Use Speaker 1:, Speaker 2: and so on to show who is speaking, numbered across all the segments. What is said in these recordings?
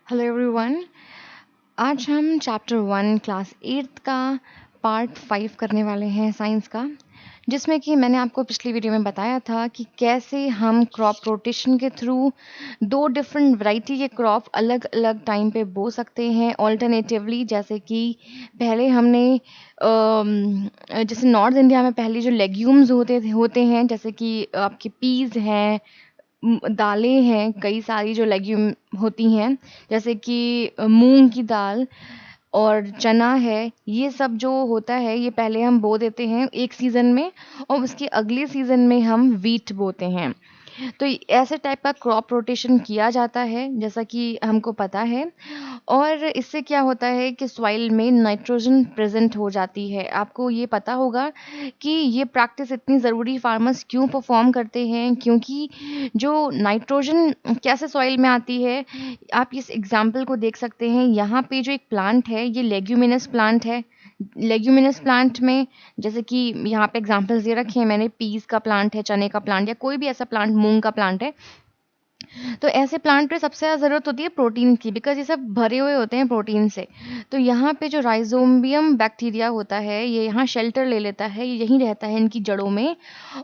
Speaker 1: Hello everyone. आज हम chapter 1 class 8 का पार्ट 5 करने वाले हैं साइंस का, जिसमें कि मैंने आपको पिछली वीडियो में बताया था कि कैसे हम क्रॉप रोटेशन के थ्रू दो डिफरेंट वैरायटी के क्रॉप अलग अलग टाइम पे बो सकते हैं ऑल्टरनेटिवली। जैसे कि पहले हमने जैसे नॉर्थ इंडिया में पहले जो लेग्यूम्स होते हैं, जैसे कि आपके पीज हैं, दालें हैं, कई सारी जो लेग्यूम होती हैं, जैसे कि मूंग की दाल और चना है। ये सब जो होता है ये पहले हम बो देते हैं एक सीज़न में, और उसके अगले सीज़न में हम व्हीट बोते हैं। तो ऐसे टाइप का क्रॉप रोटेशन किया जाता है, जैसा कि हमको पता है। और इससे क्या होता है कि सॉइल में नाइट्रोजन प्रेजेंट हो जाती है। आपको ये पता होगा कि ये प्रैक्टिस इतनी ज़रूरी फार्मर्स क्यों परफॉर्म करते हैं, क्योंकि जो नाइट्रोजन कैसे सॉइल में आती है, आप इस एग्जाम्पल को देख सकते हैं। यहाँ पे जो एक प्लांट है ये लेग्यूमिनस प्लांट है। लेग्यूमिनस प्लांट में जैसे कि यहाँ पे एग्जांपल्स दे रखे हैं मैंने, पीस का प्लांट है, चने का प्लांट, या कोई भी ऐसा प्लांट, मूंग का प्लांट है। तो ऐसे प्लांट पे सबसे ज़्यादा ज़रूरत होती है प्रोटीन की, बिकॉज ये सब भरे हुए होते हैं प्रोटीन से। तो यहाँ पे जो राइजोबियम बैक्टीरिया होता है ये यहाँ शेल्टर ले लेता है, ये यहीं रहता है इनकी जड़ों में,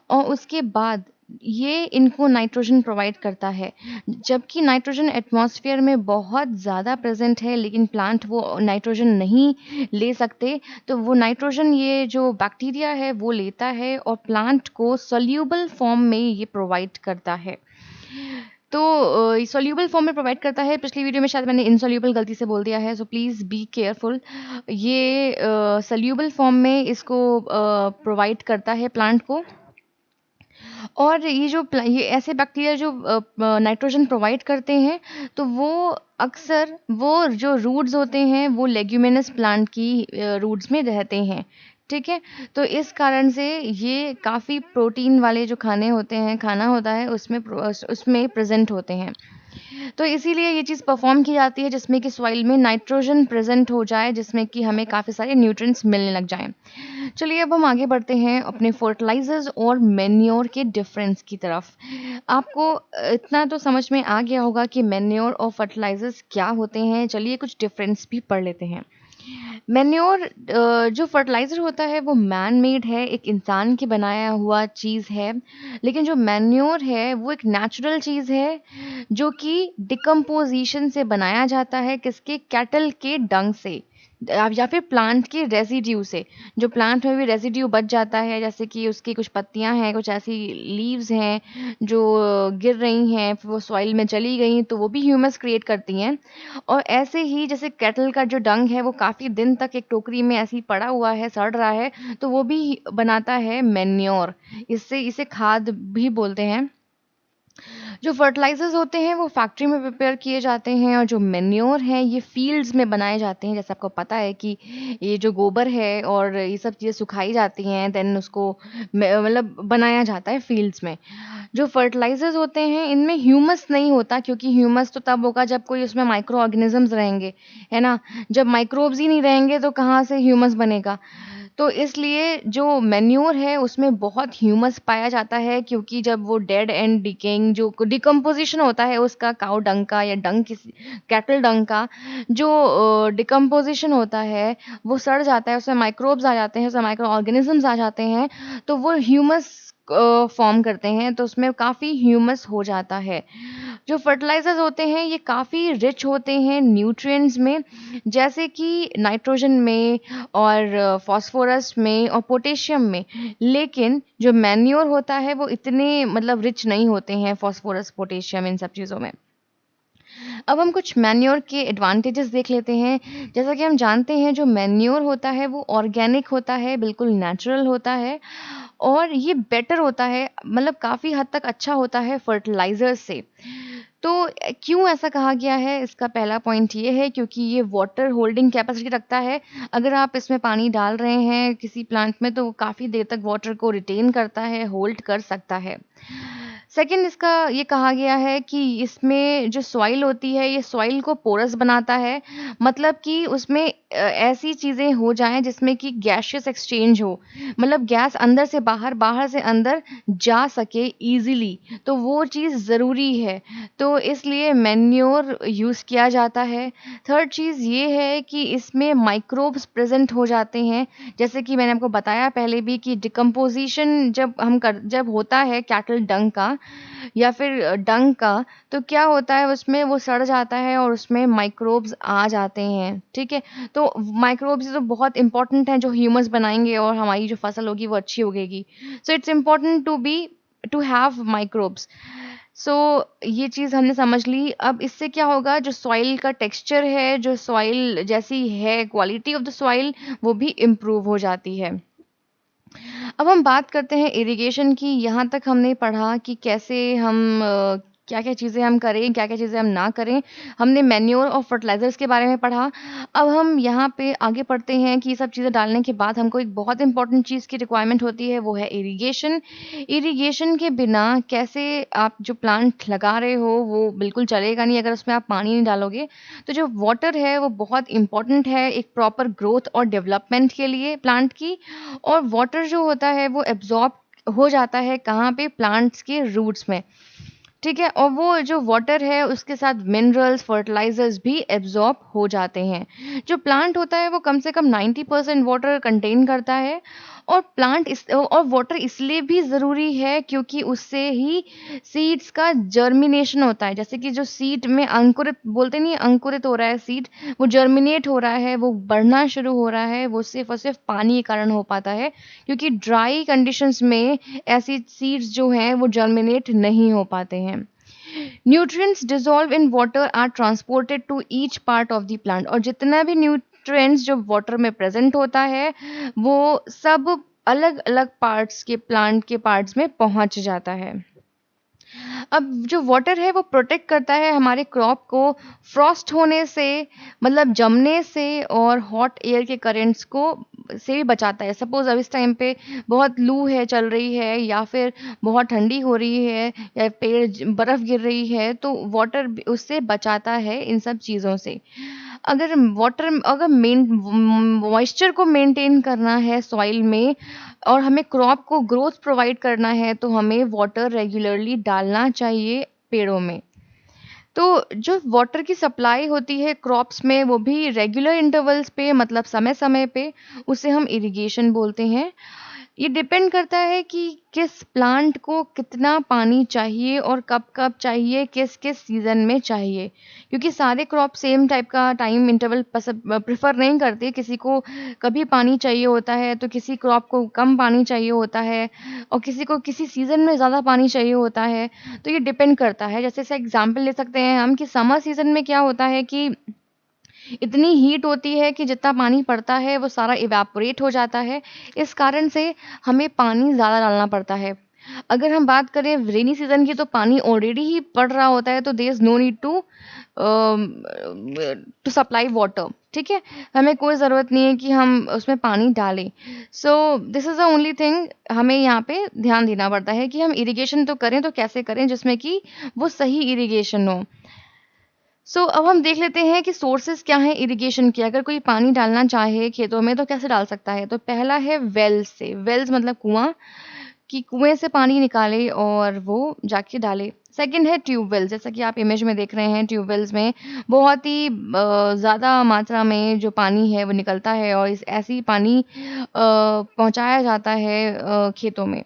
Speaker 1: और उसके बाद ये इनको नाइट्रोजन प्रोवाइड करता है। जबकि नाइट्रोजन एटमॉस्फेयर में बहुत ज़्यादा प्रेजेंट है, लेकिन प्लांट वो नाइट्रोजन नहीं ले सकते। तो वो नाइट्रोजन ये जो बैक्टीरिया है वो लेता है और प्लांट को सोल्यूबल फॉर्म में ये प्रोवाइड करता है। तो सोल्यूबल फॉर्म में प्रोवाइड करता है। पिछली वीडियो में शायद मैंने इनसोल्यूबल गलती से बोल दिया है, सो प्लीज़ बी केयरफुल। ये सोल्यूबल फॉर्म में इसको प्रोवाइड करता है प्लांट को। और ये ऐसे बैक्टीरिया जो नाइट्रोजन प्रोवाइड करते हैं, तो वो अक्सर वो जो रूट्स होते हैं वो लेग्यूमिनस प्लांट की रूट्स में रहते हैं। ठीक है। तो इस कारण से ये काफ़ी प्रोटीन वाले जो खाना होता है उसमें प्रेजेंट होते हैं। तो इसीलिए ये चीज़ परफॉर्म की जाती है जिसमें कि सॉइल में नाइट्रोजन प्रेजेंट हो जाए, जिसमें कि हमें काफ़ी सारे न्यूट्रिएंट्स मिलने लग जाएं। चलिए अब हम आगे बढ़ते हैं अपने फर्टिलाइजर्स और मैन्योर के डिफरेंस की तरफ। आपको इतना तो समझ में आ गया होगा कि मैन्योर और फर्टिलाइजर्स क्या होते हैं। चलिए कुछ डिफरेंस भी पढ़ लेते हैं। मैन्योर जो फर्टिलाइज़र होता है वो मैन मेड है, एक इंसान की बनाया हुआ चीज़ है। लेकिन जो मैन्योर है वो एक नेचुरल चीज़ है, जो कि डिकम्पोज़िशन से बनाया जाता है, किसके? कैटल के डंग से, या फिर प्लांट के रेसिड्यू से। जो प्लांट में भी रेसिड्यू बच जाता है, जैसे कि उसकी कुछ पत्तियां हैं, कुछ ऐसी लीव्स हैं जो गिर रही हैं, फिर वो सॉइल में चली गई तो वो भी ह्यूमस क्रिएट करती हैं। और ऐसे ही जैसे कैटल का जो डंग है वो काफ़ी दिन तक एक टोकरी में ऐसे ही पड़ा हुआ है, सड़ रहा है, तो वो भी बनाता है मैन्योर। इससे इसे खाद भी बोलते हैं। जो फर्टिलाइजर्स होते हैं वो फैक्ट्री में प्रिपेयर किए जाते हैं, और जो मैन्योर हैं ये फील्ड्स में बनाए जाते हैं। जैसे आपको पता है कि ये जो गोबर है और ये सब चीज़ें सुखाई जाती हैं, देन उसको मतलब बनाया जाता है फील्ड्स में। जो फर्टिलाइजर्स होते हैं इनमें ह्यूमस नहीं होता, क्योंकि ह्यूमस तो तब होगा जब कोई उसमें माइक्रो ऑर्गेनिजम्स रहेंगे, है ना। जब माइक्रोब्स ही नहीं रहेंगे तो कहाँ से ह्यूमस बनेगा। तो इसलिए जो मैन्योर है उसमें बहुत ह्यूमस पाया जाता है, क्योंकि जब वो डेड एंड डिकेइंग जो डिकम्पोजिशन होता है उसका, काऊ डंग का या डंग किसी कैटल डंग का जो डिकम्पोजिशन होता है वो सड़ जाता है, उसमें माइक्रोब्स आ जाते हैं, उसमें माइक्रो ऑर्गेनिजम्स आ जाते हैं, तो वो ह्यूमस फॉर्म करते हैं, तो उसमें काफ़ी ह्यूमस हो जाता है। जो फर्टिलाइजर्स होते हैं ये काफ़ी रिच होते हैं न्यूट्रिएंट्स में, जैसे कि नाइट्रोजन में और फास्फोरस में और पोटेशियम में। लेकिन जो मैन्योर होता है वो इतने मतलब रिच नहीं होते हैं, फास्फोरस, पोटेशियम, इन सब चीज़ों में। अब हम कुछ मैन्योर के एडवांटेजेस देख लेते हैं। जैसा कि हम जानते हैं जो मैन्योर होता है वो ऑर्गेनिक होता है, बिल्कुल नेचुरल होता है, और ये बेटर होता है, मतलब काफ़ी हद तक अच्छा होता है फर्टिलाइजर से। तो क्यों ऐसा कहा गया है, इसका पहला पॉइंट ये है क्योंकि ये वाटर होल्डिंग कैपेसिटी रखता है। अगर आप इसमें पानी डाल रहे हैं किसी प्लांट में तो वो काफ़ी देर तक वाटर को रिटेन करता है, होल्ड कर सकता है। सेकंड इसका ये कहा गया है कि इसमें जो सॉइल होती है ये सॉइल को पोरस बनाता है, मतलब कि उसमें ऐसी चीज़ें हो जाएँ जिसमें कि गैसियस एक्सचेंज हो, मतलब गैस अंदर से बाहर, बाहर से अंदर जा सके ईज़िली, तो वो चीज़ ज़रूरी है। तो इसलिए मैन्योर यूज़ किया जाता है। थर्ड चीज़ ये है कि इसमें माइक्रोब्स प्रेज़ेंट हो जाते हैं, जैसे कि मैंने आपको बताया पहले भी कि डिकम्पोज़ीशन जब होता है कैटल डंग का या फिर डंग का, तो क्या होता है उसमें वो सड़ जाता है और उसमें माइक्रोब्स आ जाते हैं, ठीक है? तो माइक्रोब्स तो बहुत इम्पोर्टेंट हैं जो ह्यूमस बनाएँगे और हमारी जो फसल होगी वो अच्छी उगेगी। So it's important to have microbes. सो ये चीज़ हमने समझ ली। अब इससे क्या होगा, जो सॉइल का टेक्सचर है, जो सॉइल जैसी है, क्वालिटी ऑफ द सॉइल वो भी इम्प्रूव हो जाती है। अब हम बात करते हैं इरिगेशन की। यहाँ तक हमने पढ़ा कि कैसे हम क्या-क्या चीज़ें हम करें, क्या-क्या चीज़ें हम ना करें। हमने मैन्योर और फर्टिलाइज़र्स के बारे में पढ़ा। अब हम यहाँ पे आगे पढ़ते हैं कि ये सब चीज़ें डालने के बाद हमको एक बहुत इम्पोर्टेंट चीज़ की रिक्वायरमेंट होती है, वो है इरिगेशन। इरिगेशन के बिना कैसे आप जो प्लांट लगा रहे हो, वो बिल्कुल चलेगा नहीं अगर उसमें आप पानी नहीं डालोगे। तो जो वाटर है, वो बहुत इम्पोर्टेंट है एक प्रॉपर ग्रोथ और डेवलपमेंट के लिए प्लांट की। और वाटर जो होता है वो एब्ज़ॉर्ब हो जाता है कहाँ पे? प्लांट्स के रूट्स में, ठीक है? और वो जो वाटर है उसके साथ मिनरल्स, फर्टिलाइज़र्स भी एब्ज़ॉर्ब हो जाते हैं। जो प्लांट होता है वो कम से कम 90% वाटर कंटेन करता है। और वाटर इसलिए भी ज़रूरी है क्योंकि उससे ही सीड्स का जर्मिनेशन होता है। जैसे कि जो सीड में अंकुरित बोलते नहीं है, अंकुरित हो रहा है सीड, वो जर्मिनेट हो रहा है, वो बढ़ना शुरू हो रहा है, वो सिर्फ़ और सिर्फ़ पानी के कारण हो पाता है। क्योंकि ड्राई कंडीशंस में ऐसी सीड्स जो हैं वो जर्मिनेट नहीं हो पाते हैं। Nutrients dissolve in water are transported to each part of the plant. और जितना भी न्यूट्रिएंट्स जो वाटर में प्रेजेंट होता है वो सब अलग-अलग पार्ट्स के प्लांट के पार्ट्स में पहुंच जाता है। अब जो वाटर है वो प्रोटेक्ट करता है हमारे क्रॉप को फ्रॉस्ट होने से, मतलब जमने से, और हॉट एयर के करंट्स को से भी बचाता है। सपोज़ अब इस टाइम पे बहुत लू है चल रही है या फिर बहुत ठंडी हो रही है या पेड़ बर्फ़ गिर रही है, तो वाटर उससे बचाता है इन सब चीज़ों से। अगर मॉइस्चर को मेंटेन करना है सॉइल में और हमें क्रॉप को ग्रोथ प्रोवाइड करना है, तो हमें वाटर रेगुलरली डालना चाहिए पेड़ों में। तो जो वाटर की सप्लाई होती है क्रॉप्स में वो भी रेगुलर इंटरवल्स पे, मतलब समय-समय पे, उसे हम इरिगेशन बोलते हैं। ये डिपेंड करता है कि किस प्लांट को कितना पानी चाहिए और कब-कब चाहिए, किस-किस सीज़न में चाहिए। क्योंकि सारे क्रॉप सेम टाइप का टाइम इंटरवल प्रेफ़र नहीं करते। किसी को कभी पानी चाहिए होता है, तो किसी क्रॉप को कम पानी चाहिए होता है और किसी को किसी सीज़न में ज़्यादा पानी चाहिए होता है। तो ये डिपेंड करता है। जैसे एग्ज़ाम्पल ले सकते हैं हम कि समर सीज़न में क्या होता है कि इतनी हीट होती है कि जितना पानी पड़ता है वो सारा इवैपोरेट हो जाता है। इस कारण से हमें पानी ज़्यादा डालना पड़ता है। अगर हम बात करें रेनी सीज़न की, तो पानी ऑलरेडी ही पड़ रहा होता है, तो there is no need to supply water, ठीक है? हमें कोई ज़रूरत नहीं है कि हम उसमें पानी डालें। So this is the only thing हमें यहाँ पे ध्यान देना पड़ता है कि हम इरिगेशन तो करें तो कैसे करें जिसमें कि वो सही इरिगेशन हो। अब हम देख लेते हैं कि सोर्सेज़ क्या हैं इरिगेशन के। अगर कोई पानी डालना चाहे खेतों में तो कैसे डाल सकता है? तो पहला है वेल से। वेल्स मतलब कुआँ, कि कुएँ से पानी निकाले और वो जाके डाले। सेकंड है ट्यूबवेल, जैसा कि आप इमेज में देख रहे हैं। ट्यूबवेल्स में बहुत ही ज़्यादा मात्रा में जो पानी है वो निकलता है और इस ऐसे ही पानी पहुँचाया जाता है खेतों में।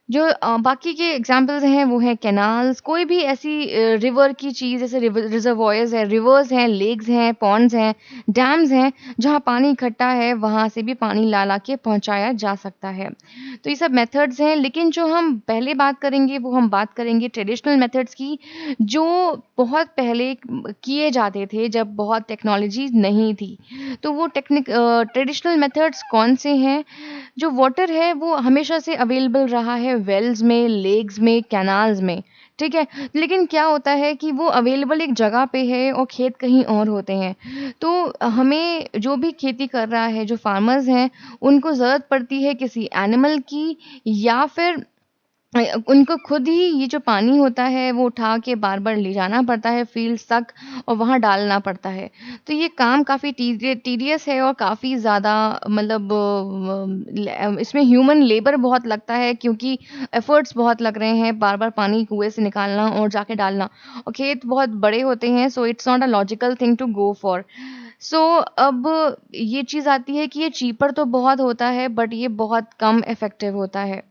Speaker 1: जो बाकी के एग्ज़ाम्पल्स हैं वो हैं कैनाल्स, कोई भी ऐसी रिवर की चीज़, जैसे रिज़र्वॉयर्स हैं, रिवर्स हैं, लेक्स हैं, पॉन्ड्स हैं, डैम्स हैं, जहाँ पानी इकट्ठा है वहाँ से भी पानी ला-ला के पहुँचाया जा सकता है। तो ये सब मेथड्स हैं, लेकिन जो हम पहले बात करेंगे वो हम बात करेंगे ट्रेडिशनल मेथड्स की, जो बहुत पहले किए जाते थे जब बहुत टेक्नोलॉजी नहीं थी। तो वो ट्रेडिशनल मेथड्स कौन-से हैं? जो वाटर है वो हमेशा से अवेलेबल रहा है वेल्स में, लेक्स में, कैनाल्स में, ठीक है? लेकिन क्या होता है कि वो अवेलेबल एक जगह पे है और खेत कहीं और होते हैं। तो हमें जो भी खेती कर रहा है, जो फार्मर्स हैं, उनको ज़रूरत पड़ती है किसी एनिमल की या फिर उनको खुद ही ये जो पानी होता है वो उठा के बार-बार ले जाना पड़ता है फील्ड्स तक और वहाँ डालना पड़ता है। तो ये काम काफ़ी टीडियस है और काफ़ी ज़्यादा मतलब इसमें ह्यूमन लेबर बहुत लगता है क्योंकि एफर्ट्स बहुत लग रहे हैं, बार-बार पानी कुएँ से निकालना और जाके डालना। और खेत बहुत बड़े होते हैं so it's not a logical thing to go for. So अब ये चीज़ आती है कि ये चीपर तो बहुत होता है बट ये बहुत कम इफ़ेक्टिव होता है।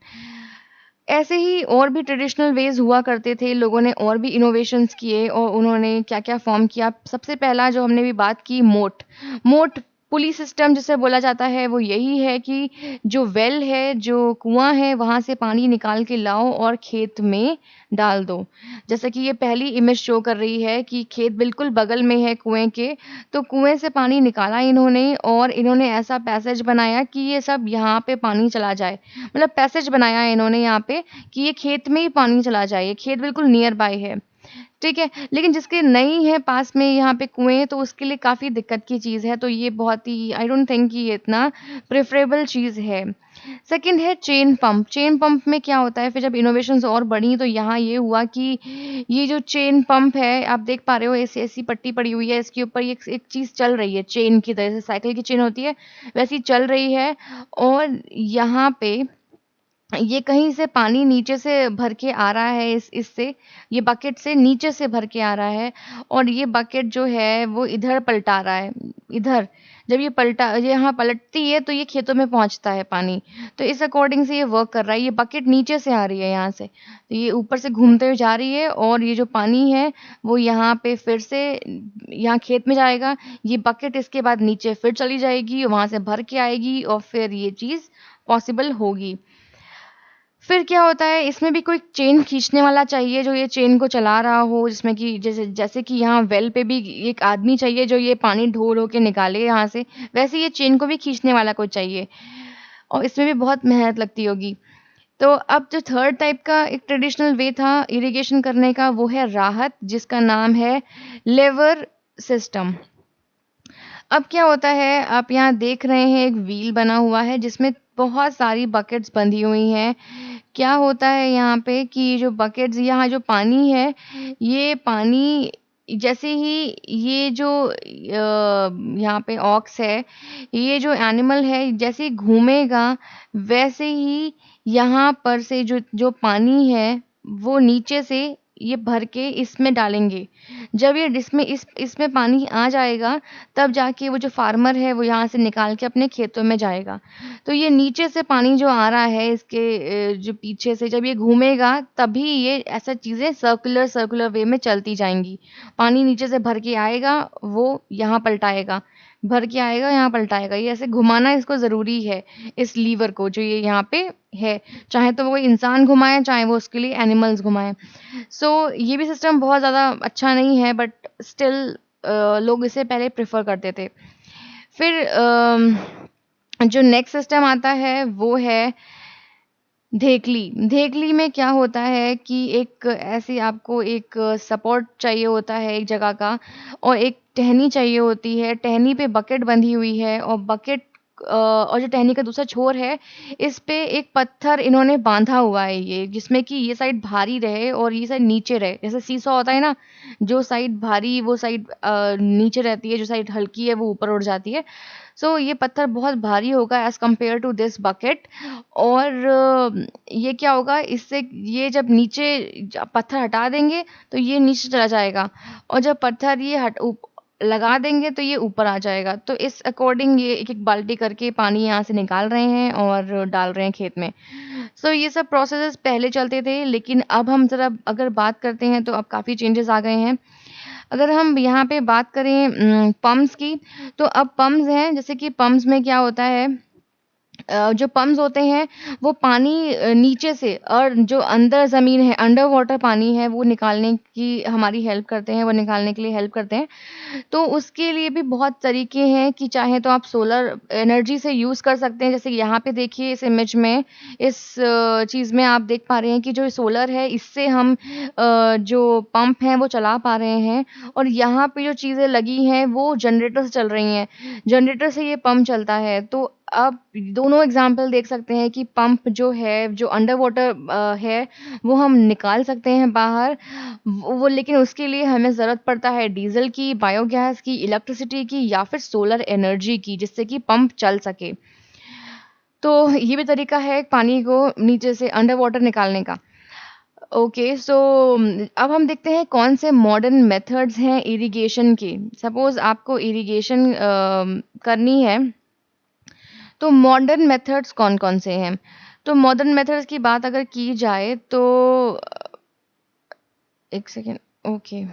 Speaker 1: ऐसे ही और भी ट्रेडिशनल वेज़ हुआ करते थे, लोगों ने और भी इनोवेशंस किए और उन्होंने क्या-क्या फ़ॉर्म किया। सबसे पहला जो हमने भी बात की मोट, मोट पुली सिस्टम जिसे बोला जाता है वो यही है कि जो वेल है, जो कुआँ है वहाँ से पानी निकाल के लाओ और खेत में डाल दो। जैसा कि ये पहली इमेज शो कर रही है कि खेत बिल्कुल बगल में है कुएँ के, तो कुएँ से पानी निकाला इन्होंने और इन्होंने ऐसा पैसेज बनाया कि ये सब यहाँ पे पानी चला जाए। मतलब पैसेज बनाया है इन्होंने यहाँ पे कि ये खेत में ही पानी चला जाए, ये खेत बिल्कुल नियर बाय है, ठीक है? लेकिन जिसके नहीं है पास में यहाँ पे कुएँ तो उसके लिए काफ़ी दिक्कत की चीज़ है, तो ये बहुत ही आई डोंट थिंक कि ये इतना प्रेफ़रेबल चीज़ है। सेकंड है चेन पंप में क्या होता है फिर जब इनोवेशंस और बढ़ी तो यहाँ ये हुआ कि ये जो चेन पंप है, आप देख पा रहे हो ऐसी-ऐसी पट्टी पड़ी हुई है, इसके ऊपर ये एक चीज़ चल रही है चेन की तरह से साइकिल की चेन होती है, वैसी चल रही है और यहाँ पे ये कहीं से पानी नीचे से भर के आ रहा है इससे, ये बकेट से नीचे से भर के आ रहा है और ये बकेट जो है वो इधर पलटा रहा है, इधर। जब ये यहाँ पलटती है तो ये खेतों में पहुँचता है पानी। तो इस अकॉर्डिंग से ये वर्क कर रहा है, ये बकेट नीचे से आ रही है यहाँ से। तो ये ऊपर से घूमते हुए जा रही है और ये जो पानी है वो यहाँ पे फिर से यहाँ खेत में जाएगा, ये बकेट इसके बाद नीचे फिर चली जाएगी, वहाँ से भर के आएगी और फिर ये चीज़ पॉसिबल होगी। फिर क्या होता है इसमें भी कोई चेन खींचने वाला चाहिए जो ये चेन को चला रहा हो जिसमें कि जैसे जैसे कि यहाँ वेल पे भी एक आदमी चाहिए जो ये पानी ढो-ढो के निकाले यहाँ से, वैसे ये चेन को भी खींचने वाला कोई चाहिए और इसमें भी बहुत मेहनत लगती होगी। तो अब जो थर्ड टाइप का एक ट्रेडिशनल वे था इरिगेशन करने का वो है राहत जिसका नाम है लेवर सिस्टम। अब क्या होता है, आप यहाँ देख रहे हैं एक व्हील बना हुआ है जिसमें बहुत सारी बकेट्स बंधी हुई हैं। क्या होता है यहाँ पे कि जो बकेट्स यहाँ जो पानी है, ये पानी जैसे ही ये जो यहाँ पे ऑक्स है, ये जो एनिमल है जैसे ही घूमेगा, वैसे ही यहाँ पर से जो जो पानी है, वो नीचे से ये भर के इसमें डालेंगे। जब ये इसमें पानी आ जाएगा, तब जाके वो जो फार्मर है, वो यहाँ से निकाल के अपने खेतों में जाएगा। तो ये नीचे से पानी जो आ रहा है इसके जो पीछे से जब ये घूमेगा, तभी ये ऐसा चीज़ें सर्कुलर वे में चलती जाएँगी। पानी नीचे से भर के आएगा, वो यहाँ पलटाएगा, भर के आएगा, यहाँ पलटाएगा। ये ऐसे घुमाना इसको ज़रूरी है, इस लीवर को जो ये यहाँ पे है। चाहे तो वो कोई इंसान घुमाए, चाहे वो उसके लिए एनिमल्स घुमाएँ। सो ये भी सिस्टम बहुत ज़्यादा अच्छा नहीं है बट स्टिल लोग इसे पहले प्रेफ़र करते थे। फिर जो नेक्स्ट सिस्टम आता है वो है धेकली। धेकली में क्या होता है कि एक ऐसी आपको एक सपोर्ट चाहिए होता है एक जगह का और एक टहनी चाहिए होती है। टहनी पे बकेट बंधी हुई है और बकेट और जो टहनी का दूसरा छोर है, इस पे एक पत्थर इन्होंने बाँधा हुआ है ये, जिसमें कि ये साइड भारी रहे और ये साइड नीचे रहे। जैसे सीसॉ होता है ना, जो साइड भारी वो साइड नीचे रहती है, जो साइड हल्की है वो ऊपर उठ जाती है। सो ये पत्थर बहुत भारी होगा as compared to this bucket और ये क्या होगा इससे ये जब नीचे पत्थर हटा देंगे तो ये नीचे चला जाएगा और जब पत्थर ये लगा देंगे तो ये ऊपर आ जाएगा। तो इस अकॉर्डिंग ये एक-एक बाल्टी करके पानी यहाँ से निकाल रहे हैं और डाल रहे हैं खेत में। सो ये सब प्रोसेसेस पहले चलते थे लेकिन अब हम ज़रा अगर बात करते हैं तो अब काफ़ी चेंजेस आ गए हैं। अगर हम यहाँ पे बात करें पंप्स की, तो अब पंप्स हैं, जैसे कि पंप्स में क्या होता है जो पंप्स होते हैं, वो पानी नीचे से और जो अंदर ज़मीन है, अंडर वाटर पानी है, वो निकालने की हमारी हेल्प करते हैं, वो निकालने के लिए हेल्प करते हैं। तो उसके लिए भी बहुत तरीके हैं कि चाहे तो आप सोलर एनर्जी से यूज़ कर सकते हैं। जैसे यहाँ पे देखिए इस इमेज में, इस चीज़ में आप देख पा रहे हैं कि जो सोलर है, इससे हम जो पंप हैं, वो चला पा रहे हैं और यहाँ पे जो चीज़ें लगी हैं, वो जनरेटर से चल रही हैं। जनरेटर से ये पंप चलता है। तो आप दोनों एग्जाम्पल देख सकते हैं कि पंप जो है, जो अंडर वाटर है, वो हम निकाल सकते हैं बाहर। वो लेकिन उसके लिए हमें ज़रूरत पड़ता है डीज़ल की, बायोगैस की, इलेक्ट्रिसिटी की या फिर सोलर एनर्जी की, जिससे कि पंप चल सके। तो ये भी तरीका है पानी को नीचे से अंडर वाटर निकालने का। ओके, सो अब हम देखते हैं कौन से मॉडर्न मेथड्स हैं इरिगेशन के। सपोज़ आपको इरिगेशन करनी है, तो मॉडर्न मेथड्स कौन-कौन से हैं? तो मॉडर्न मेथड्स की बात अगर की जाए तो 1 सेकंड, ओके।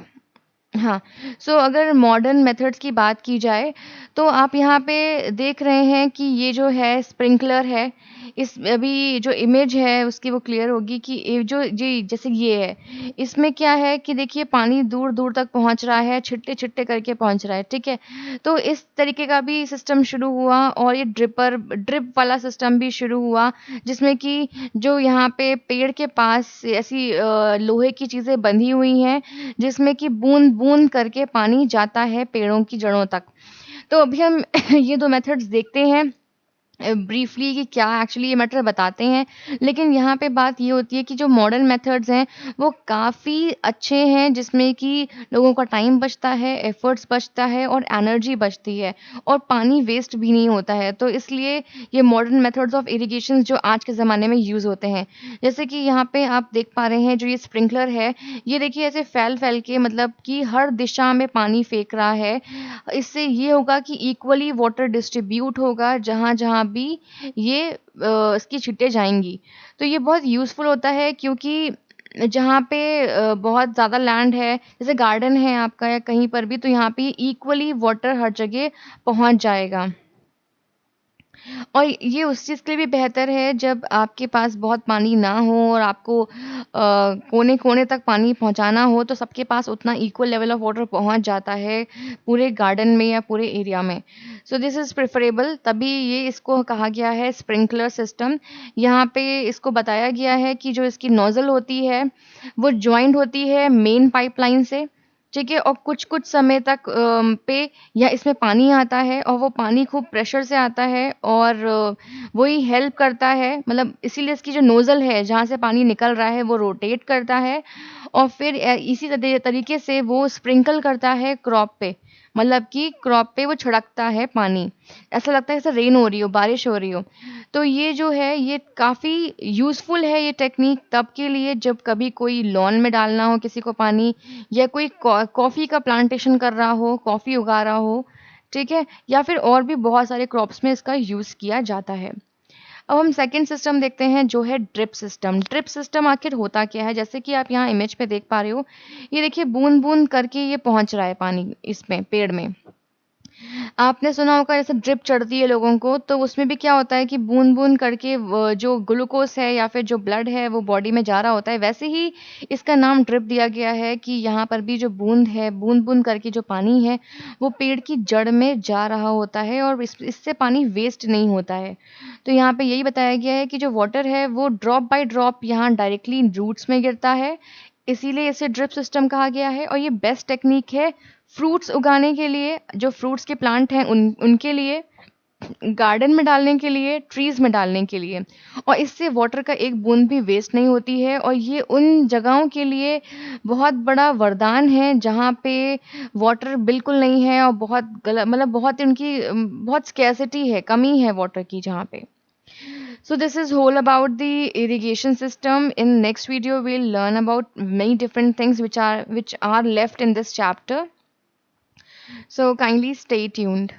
Speaker 1: हाँ, सो अगर मॉडर्न मेथड्स की बात की जाए, तो आप यहाँ पे देख रहे हैं कि ये जो है स्प्रिंकलर है। इस अभी जो इमेज है उसकी वो क्लियर होगी कि ये जो जी जैसे ये है, इसमें क्या है कि देखिए पानी दूर-दूर तक पहुँच रहा है, छिट्टे-छिट्टे करके पहुँच रहा है, ठीक है? तो इस तरीके का भी सिस्टम शुरू हुआ और ये ड्रिप वाला सिस्टम भी शुरू हुआ, जिसमें कि जो यहाँ पे पेड़ के पास ऐसी लोहे की चीज़ें बंधी हुई हैं, जिसमें कि बूँद-बूँद करके पानी जाता है पेड़ों की जड़ों तक। तो अभी हम ये 2 मेथड्स देखते हैं ब्रीफली कि क्या एक्चुअली ये मैटर बताते हैं। लेकिन यहाँ पे बात ये होती है कि जो मॉडर्न मेथड्स हैं, वो काफ़ी अच्छे हैं, जिसमें कि लोगों का टाइम बचता है, एफर्ट्स बचता है और एनर्जी बचती है और पानी वेस्ट भी नहीं होता है। तो इसलिए ये मॉडर्न मेथड्स ऑफ इरिगेशन जो आज के ज़माने में यूज़ होते हैं। जैसे कि यहाँ पे आप देख पा रहे हैं जो ये स्प्रिंकलर है, ये देखिए ऐसे फैल-फैल के मतलब कि हर दिशा में पानी फेंक रहा है। इससे ये होगा कि इक्वली वाटर डिस्ट्रीब्यूट होगा जहाँ-जहाँ भी ये इसकी छींटें जाएँगी। तो ये बहुत यूज़फुल होता है क्योंकि जहाँ पे बहुत ज़्यादा लैंड है, जैसे गार्डन है आपका या कहीं पर भी, तो यहाँ पे इक्वली वाटर हर जगह पहुँच जाएगा। और ये उस चीज़ के लिए भी बेहतर है जब आपके पास बहुत पानी ना हो और आपको कोने-कोने तक पानी पहुँचाना हो, तो सबके पास उतना इक्वल लेवल ऑफ वाटर पहुँच जाता है पूरे गार्डन में या पूरे एरिया में। सो दिस इज़ प्रेफरेबल, तभी ये इसको कहा गया है स्प्रिंकलर सिस्टम। यहाँ पे इसको बताया गया है कि जो इसकी नोज़ल होती है, वो जॉइंट होती है मेन पाइपलाइन से, ठीक है? और कुछ-कुछ समय तक पे या इसमें पानी आता है और वो पानी खूब प्रेशर से आता है और वही हेल्प करता है, मतलब इसीलिए इसकी जो नोज़ल है, जहाँ से पानी निकल रहा है, वो रोटेट करता है और फिर इसी तरीके से वो स्प्रिंकल करता है क्रॉप पे। मतलब कि क्रॉप पे वो छिड़कता है पानी। ऐसा लगता है जैसे रेन हो रही हो, बारिश हो रही हो। तो ये जो है, ये काफ़ी यूज़फुल है ये टेक्नीक तब के लिए जब कभी कोई लॉन में डालना हो किसी को पानी, या कोई कॉफ़ी का प्लांटेशन कर रहा हो, कॉफ़ी उगा रहा हो, ठीक है? या फिर और भी बहुत सारे क्रॉप्स में इसका यूज़ किया जाता है। अब हम सेकंड सिस्टम देखते हैं जो है ड्रिप सिस्टम। ड्रिप सिस्टम आखिर होता क्या है? जैसे कि आप यहाँ इमेज पे देख पा रहे हो, ये देखिए बूँद-बूँद करके ये पहुँच रहा है पानी इसमें, पेड़ में। आपने सुना होगा जैसे ड्रिप चढ़ती है लोगों को, तो उसमें भी क्या होता है कि बूँद-बूँद करके जो ग्लूकोज़ है या फिर जो ब्लड है वो बॉडी में जा रहा होता है। वैसे ही इसका नाम ड्रिप दिया गया है कि यहाँ पर भी जो बूँद है, बूँद-बूँद करके जो पानी है, वो पेड़ की जड़ में जा रहा होता है और इससे पानी वेस्ट नहीं होता है। तो यहाँ पे यही बताया गया है कि जो वाटर है वो ड्रॉप बाय ड्रॉप यहाँ डायरेक्टली रूट्स में गिरता है, इसीलिए इसे ड्रिप सिस्टम कहा गया है और ये बेस्ट टेक्नीक है फ्रूट्स उगाने के लिए, जो फ्रूट्स के प्लांट हैं उनके लिए, गार्डन में डालने के लिए, ट्रीज़ में डालने के लिए, और इससे वाटर का एक बूँद भी वेस्ट नहीं होती है और ये उन जगहों के लिए बहुत बड़ा वरदान है जहाँ पे वाटर बिल्कुल नहीं है और बहुत मतलब बहुत उनकी बहुत स्कैर्सिटी है, कमी है वाटर की जहाँ पे। So this is whole about the irrigation system. In next video we'll learn about many different things which are left in this chapter. So kindly stay tuned.